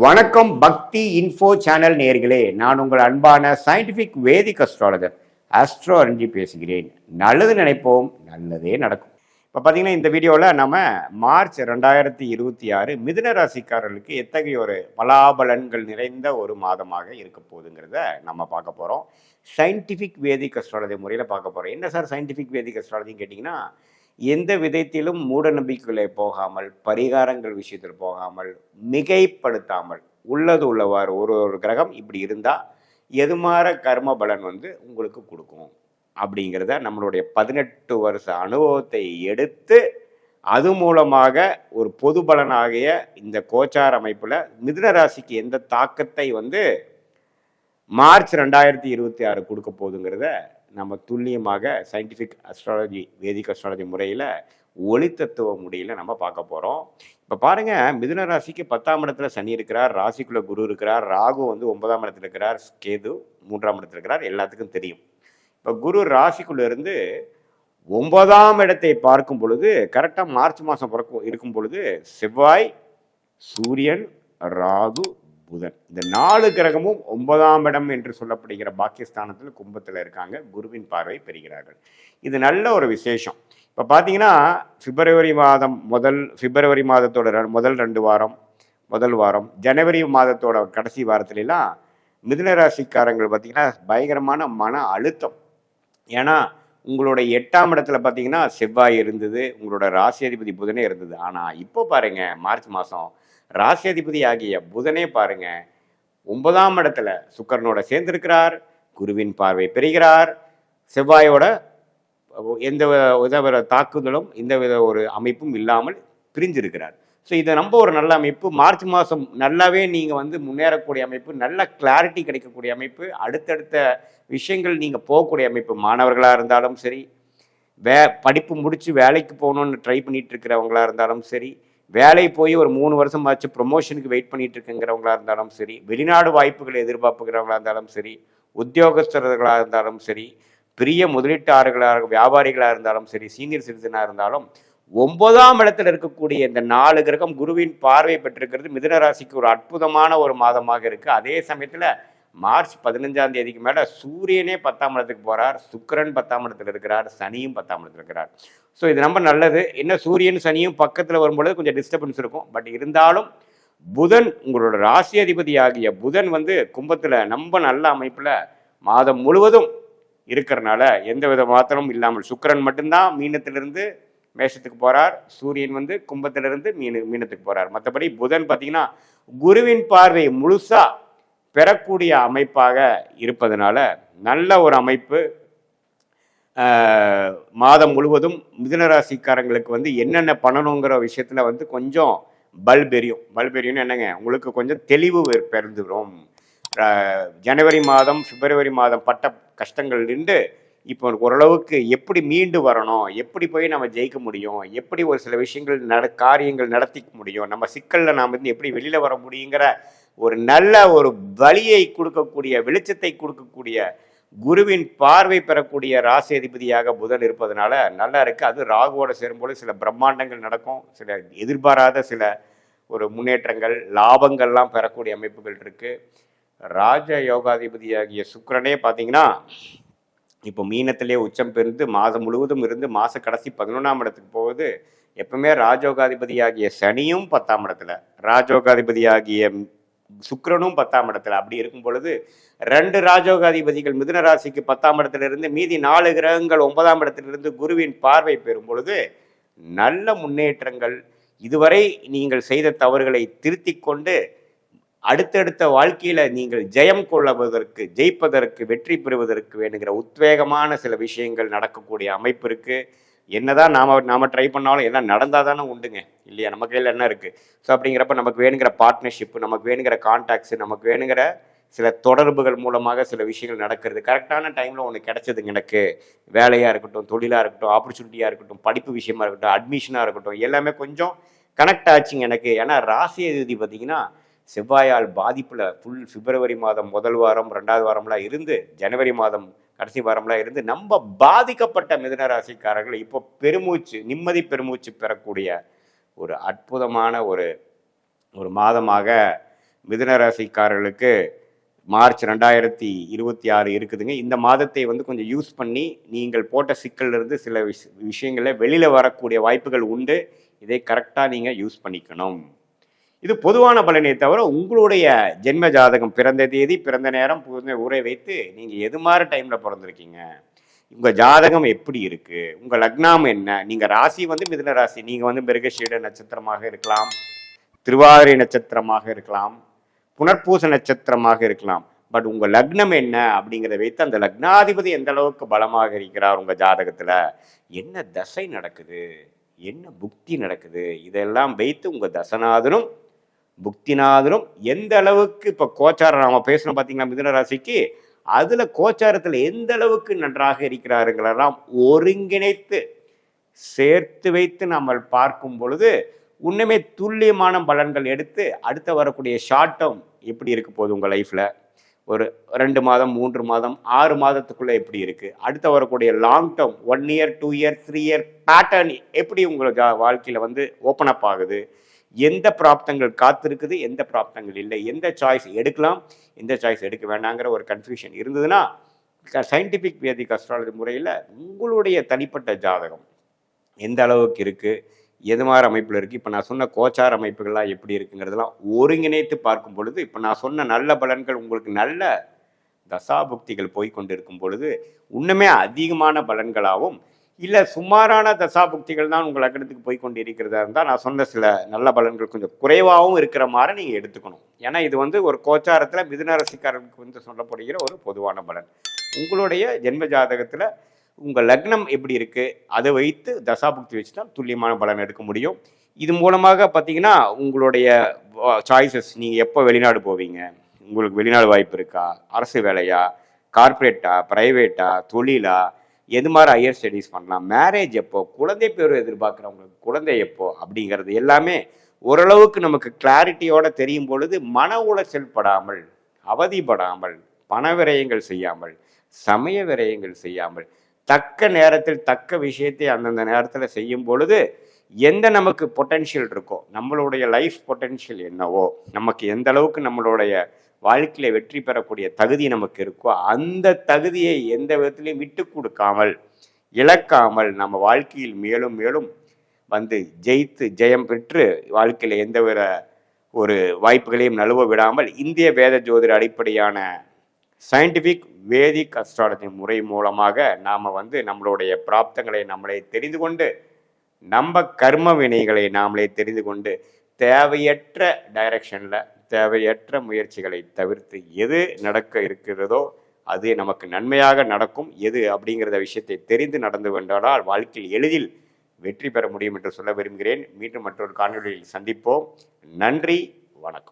வணக்கம் பக்தி info channel நேயர்களே, நான் உங்கள் அன்பான சயின்டிஃபிக் வேதிக் அஸ்ட்ராலஜர் ஆஸ்ட்ரோ அருண்ஜி பேசுகிறேன். நல்லது நினைப்போம், நல்லதே நடக்கும். இப்போ பார்த்தீங்கன்னா இந்த வீடியோவில் நம்ம மார்ச் 2026 மிதுன ராசிக்காரர்களுக்கு எத்தகைய ஒரு பலாபலன்கள் நிறைந்த ஒரு மாதமாக இருக்க போகுதுங்கிறத நம்ம பார்க்க போகிறோம். சயின்டிஃபிக் வேதிக் அஸ்ட்ராலஜி முறையில் பார்க்க போகிறோம். என்ன சார் சயின்டிஃபிக் வேதிக் அஸ்ட்ராலஜின்னு கேட்டிங்கன்னா, எந்த விதத்திலும் மூட நம்பிக்கைகளை போகாமல், பரிகாரங்கள் விஷயத்தில் போகாமல், மிகைப்படுத்தாமல், உள்ளது உள்ளவாறு ஒரு ஒரு கிரகம் இப்படி இருந்தால் எதுமாற கர்ம பலன் உங்களுக்கு கொடுக்கும் அப்படிங்கிறத நம்மளுடைய 18 வருஷ அனுபவத்தை எடுத்து அது மூலமாக ஒரு பொது பலனாகிய இந்த கோச்சார அமைப்பில் மிதுன ராசிக்கு எந்த தாக்கத்தை மார்ச் 2026 கொடுக்க போகுதுங்கிறத நம்ம துல்லியமாக சயின்டிஃபிக் அஸ்ட்ராலஜி வேதிக் அஸ்ட்ராலஜி முறையில் ஒளி தத்துவ முறையில் நம்ம பார்க்க போகிறோம். இப்போ பாருங்கள், மிதுன ராசிக்கு 10ஆம் இடத்துல சனி இருக்கிறார், ராசிக்குள்ளே குரு இருக்கிறார், ராகு 9ஆம் இடத்துல இருக்கிறார், கேது 3ஆம் இடத்துல இருக்கிறார், எல்லாத்துக்கும் தெரியும். இப்போ குரு ராசிக்குள்ளே இருந்து 9ஆம் இடத்தை பார்க்கும் பொழுது கரெக்டாக மார்ச் மாதம் இருக்கும் பொழுது செவ்வாய், சூரியன், ராகு, புதன் இந்த 4 கிரகமும் 9ஆம் இடம் என்று சொல்லப்படுகிற பாக்கியஸ்தானத்தில் கும்பத்தில் இருக்காங்க. குருவின் பார்வை பெறுகிறார்கள். இது நல்ல ஒரு விசேஷம். இப்போ பார்த்தீங்கன்னா பிப்ரவரி மாதத்தோட முதல் 2 வாரம், முதல் வாரம், ஜனவரி மாதத்தோட கடைசி வாரத்துலலாம் மிதுன ராசிக்காரங்கள் பார்த்தீங்கன்னா பயங்கரமான மன அழுத்தம். ஏன்னா உங்களோட 8ஆம் இடத்துல பார்த்தீங்கன்னா செவ்வாய் இருந்தது, உங்களோட ராசி அதிபதி புதனே இருந்தது. ஆனால் இப்போ பாருங்க, மார்ச் மாதம் ராசி அதிபதி ஆகிய புதனே பாருங்க 9ஆம் இடத்துல சுக்கிரனோட சேர்ந்திருக்கிறார், குருவின் பார்வை பெறுகிறார், செவ்வாயோட எந்த வித தாக்குதலும் எந்த வித ஒரு அமைப்பும் இல்லாமல் பிரிஞ்சிருக்கிறார். ஸோ இதை நம்ம ஒரு நல்ல அமைப்பு. மார்ச் மாதம் நல்லாவே நீங்கள் முன்னேறக்கூடிய அமைப்பு, நல்ல கிளாரிட்டி கிடைக்கக்கூடிய அமைப்பு, அடுத்தடுத்த விஷயங்கள் நீங்கள் போகக்கூடிய அமைப்பு. மாணவர்களாக இருந்தாலும் சரி, படிப்பு முடித்து வேலைக்கு போகணுன்னு ட்ரை பண்ணிட்டு இருக்கிறவங்களா இருந்தாலும் சரி, வேலை போய் ஒரு 3 வருஷம் ஆச்சு ப்ரொமோஷனுக்கு வெயிட் பண்ணிட்டு இருக்குங்கிறவங்களா இருந்தாலும் சரி, வெளிநாடு வாய்ப்புகளை எதிர்பார்ப்புகிறவங்களா இருந்தாலும் சரி, உத்தியோகஸ்தர்களாக இருந்தாலும் சரி, பெரிய முதலீட்டாளர்களாக வியாபாரிகளாக இருந்தாலும் சரி, சீனியர் சிட்டிசனாக இருந்தாலும் 9ஆம் இடத்துல இருக்கக்கூடிய இந்த 4 கிரகம் குருவின் பார்வை பெற்றிருக்கிறது மிதுன ராசிக்கு ஒரு அற்புதமான ஒரு மாதமாக இருக்குது. அதே சமயத்தில் மார்ச் 15ஆம் தேதிக்கு மேலே சூரியனே 10ஆம் இடத்துக்கு போகிறார், சுக்கிரன் 10ஆம் இடத்துல இருக்கிறார், சனியும் 10ஆம் இடத்துல இருக்கிறார். ஸோ இது ரொம்ப நல்லது. என்ன சூரியன் சனியும் பக்கத்தில் வரும்பொழுது கொஞ்சம் டிஸ்டர்பன்ஸ் இருக்கும். பட் இருந்தாலும் புதன், உங்களோட ராசி அதிபதி ஆகிய புதன் கும்பத்தில் ரொம்ப நல்ல அமைப்பில் மாதம் முழுவதும் இருக்கிறனால எந்த வித மாற்றமும் இல்லாமல், சுக்கிரன் மட்டும்தான் மீனத்திலிருந்து மேஷத்துக்கு போகிறார், சூரியன் கும்பத்திலிருந்து மீனத்துக்கு போகிறார். மற்றபடி புதன் பார்த்தீங்கன்னா குருவின் பார்வை முழுசாக பெறக்கூடிய அமைப்பாக இருப்பதனால நல்ல ஒரு அமைப்பு. மாதம் முழுவதும் மிதுன ராசிக்காரங்களுக்கு என்னென்ன பண்ணணுங்கிற விஷயத்தில் கொஞ்சம் பல்பெரியும்னு என்னங்க, உங்களுக்கு கொஞ்சம் தெளிவு பிறந்துடும். ஜனவரி மாதம் பிப்ரவரி மாதம் பட்ட கஷ்டங்கள்லேருந்து இப்போ ஓரளவுக்கு எப்படி மீண்டு வரணும், எப்படி போய் நம்ம ஜெயிக்க முடியும், எப்படி ஒரு சில விஷயங்கள் காரியங்கள் நடத்திக்க முடியும், நம்ம சிக்கலில் நாம் எப்படி வெளியில் வர முடியுங்கிற ஒரு நல்ல ஒரு வழியை கொடுக்கக்கூடிய, வெளிச்சத்தை கொடுக்கக்கூடிய, குருவின் பார்வை பெறக்கூடிய ராசி அதிபதியாக புதன் இருப்பதனால நல்லா இருக்குது. அது ராகுவோட சேரும்போது சில பிரம்மாண்டங்கள் நடக்கும், சில எதிர்பாராத சில ஒரு முன்னேற்றங்கள், லாபங்கள்லாம் பெறக்கூடிய அமைப்புகள் இருக்குது. ராஜ யோகாதிபதியாகிய சுக்கிரனே பார்த்தீங்கன்னா இப்போ மீனத்திலே உச்சம் பெருந்து மாதம் முழுவதும் இருந்து மாத கடைசி 11ஆம் இடத்துக்கு போகுது. எப்பவுமே ராஜோகாதிபதியாகிய சனியும் 10ஆம் இடத்துல, ராஜோகாதிபதியாகிய சுக்கிரனும் 10ஆம் இடத்துல. அப்படி இருக்கும் பொழுது 2 ராஜோகாதிபதிகள் மிதுன ராசிக்கு 10ஆம் இடத்துல இருந்து, மீதி 4 கிரகங்கள் 9ஆம் இடத்திலிருந்து குருவின் பார்வை பெறும் பொழுது நல்ல முன்னேற்றங்கள். இதுவரை நீங்கள் செய்த தவறுகளை திருத்தி கொண்டு அடுத்தடுத்த வாழ்க்கையில் நீங்கள் ஜெயிப்பதற்கு, வெற்றி பெறுவதற்கு வேணுங்கிற உத்வேகமான சில விஷயங்கள் நடக்கக்கூடிய அமைப்பு இருக்குது. என்னதான் நாம ட்ரை பண்ணாலும் எல்லாம் நடந்தால் தானே உண்டுங்க, இல்லையா? நம்ம கையில் என்ன இருக்குது? ஸோ அப்படிங்கிறப்ப நமக்கு வேணுங்கிற பார்ட்னர்ஷிப்பு, நமக்கு வேணுங்கிற கான்டாக்ட்ஸு, நமக்கு வேணுங்கிற சில தொடர்புகள் மூலமாக சில விஷயங்கள் நடக்கிறது. கரெக்டான டைமில் ஒன்று கிடைச்சதுங்க. எனக்கு வேலையாக இருக்கட்டும், தொழிலாக இருக்கட்டும், ஆப்பர்ச்சுனிட்டியாக இருக்கட்டும், படிப்பு விஷயமா இருக்கட்டும், அட்மிஷனாக இருக்கட்டும், எல்லாமே கொஞ்சம் கனெக்ட் ஆச்சுங்க எனக்கு. ஏன்னா ராசி அதிபதி பார்த்தீங்கன்னா செவ்வாயால் பாதிப்பில் பிப்ரவரி மாதம் முதல் வாரம் 2வது வாரம்லாம் இருந்து, ஜனவரி மாதம் கடைசி வாரம்லாம் இருந்து நம்ம பாதிக்கப்பட்ட மிதுன ராசிக்காரர்கள் இப்போ நிம்மதி பெருமூச்சு பெறக்கூடிய ஒரு அற்புதமான ஒரு மாதமாக மிதுன ராசிக்காரர்களுக்கு மார்ச் 2026 இருக்குதுங்க. இந்த மாதத்தை வந்து கொஞ்சம் யூஸ் பண்ணி நீங்கள் போட்ட சிக்கல்ல இருந்து சில விஷயங்களில் வெளியில் வரக்கூடிய வாய்ப்புகள் உண்டு. இதை கரெக்டாக நீங்கள் யூஸ் பண்ணிக்கணும். இது பொதுவான பலனை தவிர உங்களுடைய ஜென்ம ஜாதகம், பிறந்த தேதி, பிறந்த நேரம், ஊரை வைத்து நீங்கள் எது மாதிரி டைமில் பிறந்திருக்கீங்க, உங்கள் ஜாதகம் எப்படி இருக்குது, உங்கள் லக்னம் என்ன, நீங்கள் ராசி வந்து மிதுன ராசி, நீங்கள் வந்து மிருகஷீட நட்சத்திரமாக இருக்கலாம், திருவாதிரை நட்சத்திரமாக இருக்கலாம், புனர்பூச நட்சத்திரமாக இருக்கலாம். பட் உங்கள் லக்னம் என்ன அப்படிங்கிறத வைத்து அந்த லக்னாதிபதி எந்த அளவுக்கு பலமாக இருக்கிறார் உங்கள் ஜாதகத்தில், என்ன தசை நடக்குது, என்ன புக்தி நடக்குது, இதெல்லாம் வைத்து உங்கள் தசநாதனும் புக்திநாதனும் எந்த அளவுக்கு இப்போ கோச்சாரம் நாம பேசணும் பார்த்தீங்களா மிதுன ராசிக்கு, அதில் கோச்சாரத்தில் எந்த அளவுக்கு நன்றாக இருக்கிறாருங்களெல்லாம் ஒருங்கிணைத்து சேர்த்து வைத்து நம்ம பார்க்கும் பொழுது உண்மையுமே துல்லியமான பலன்கள் எடுத்து அடுத்த வரக்கூடிய ஷார்ட் டேர்ம் எப்படி இருக்க போகுது உங்கள் லைஃப்பில், ஒரு 2 மாதம் 3 மாதம் 6 மாதத்துக்குள்ளே எப்படி இருக்குது, அடுத்த வரக்கூடிய long term 1 year 2 year 3 year pattern எப்படி உங்களுக்கு வாழ்க்கையில் வந்து ஓப்பன் அப் ஆகுது, எந்த பிராப்தங்கள் காத்திருக்குது, எந்த பிராப்தங்கள் இல்லை, எந்த சாய்ஸ் எடுக்கலாம், எந்த சாய்ஸ் எடுக்க வேண்டாங்கிற ஒரு கன்ஃபியூஷன் இருந்ததுன்னா சயின்டிஃபிக் வேதிக் அஸ்ட்ராலஜி முறையில் உங்களுடைய தனிப்பட்ட ஜாதகம் எந்த அளவுக்கு இருக்குது, எது மாதிரி அமைப்பில் இருக்குது, இப்போ நான் சொன்ன கோச்சார அமைப்புகள்லாம் எப்படி இருக்குங்கிறதெல்லாம் ஒருங்கிணைத்து பார்க்கும் பொழுது இப்போ நான் சொன்ன நல்ல பலன்கள் உங்களுக்கு நல்ல தசாபுக்திகள் போய்கொண்டு இருக்கும் பொழுது இன்னுமே அதிகமான பலன்களாகவும், இல்லை சுமாரான தசாபுக்திகள் தான் உங்கள் லக்னத்துக்கு போய்கொண்டு இருக்கிறதா இருந்தால் நான் சொன்ன சில நல்ல பலன்கள் கொஞ்சம் குறைவாகவும் இருக்கிற மாதிரி நீங்கள் எடுத்துக்கணும். ஏன்னா இது வந்து ஒரு கோச்சாரத்தில் மிதுன ராசிக்காரர்களுக்கு வந்து சொல்லப்படுகிற ஒரு பொதுவான பலன். உங்களுடைய ஜென்ம ஜாதகத்தில் உங்கள் லக்னம் எப்படி இருக்குது அதை வைத்து தசாபுக்தி வச்சு தான் துல்லியமான பலன் எடுக்க முடியும். இது மூலமாக பார்த்தீங்கன்னா உங்களுடைய சாய்ஸஸ், நீங்கள் எப்போ வெளிநாடு போவீங்க, உங்களுக்கு வெளிநாடு வாய்ப்பு இருக்கா, அரசு வேலையா, கார்ப்பரேட்டா, ப்ரைவேட்டா, தொழிலா, எது மாதிரி ஹையர் ஸ்டடீஸ் பண்ணலாம், மேரேஜ் எப்போ, குழந்தை பேர் எதிர்பார்க்குறவங்களுக்கு குழந்தை எப்போ அப்படிங்கிறது எல்லாமே ஓரளவுக்கு நமக்கு கிளாரிட்டியோடு தெரியும் பொழுது மன உளைச்சல் படாமல், அவதிப்படாமல், பண விரயங்கள் செய்யாமல், சமய விரயங்கள் செய்யாமல், தக்க நேரத்தில் தக்க விஷயத்தை அந்தந்த நேரத்தில் செய்யும் பொழுது எந்த நமக்கு பொட்டென்ஷியல் இருக்கோ, நம்மளுடைய லைஃப் பொட்டென்ஷியல் என்னவோ, நமக்கு எந்த அளவுக்கு நம்மளுடைய வாழ்க்கையில் வெற்றி பெறக்கூடிய தகுதி நமக்கு இருக்கோ அந்த தகுதியை எந்த விதத்திலையும் விட்டு கொடுக்காமல் இழக்காமல் நம்ம வாழ்க்கையில் மேலும் மேலும் வந்து ஜெயித்து ஜெயம் பெற்று வாழ்க்கையில் எந்த ஒரு வாய்ப்புகளையும் நழுவ விடாமல் இந்திய வேத ஜோதிட அடிப்படையான சயின்டிஃபிக் வேதிக் அஸ்ட்ராலஜி முறை மூலமாக நாம் வந்து நம்மளுடைய பிராப்தங்களை நம்மளே தெரிந்து கொண்டு நம்ம கர்ம வினைகளை நாமளே தெரிந்து கொண்டு தேவையற்ற டைரக்ஷனில் தேவையற்ற முயற்சிகளை தவிர்த்து எது நடக்க இருக்கிறதோ அது நமக்கு நன்மையாக நடக்கும், எது அப்படிங்கிறத விஷயத்தை தெரிந்து நடந்து கொண்டால் வாழ்க்கையில் எளிதில் வெற்றி பெற முடியும் என்று சொல்ல விரும்புகிறேன். மீண்டும் மற்றொரு காணொளியில் சந்திப்போம். நன்றி, வணக்கம்.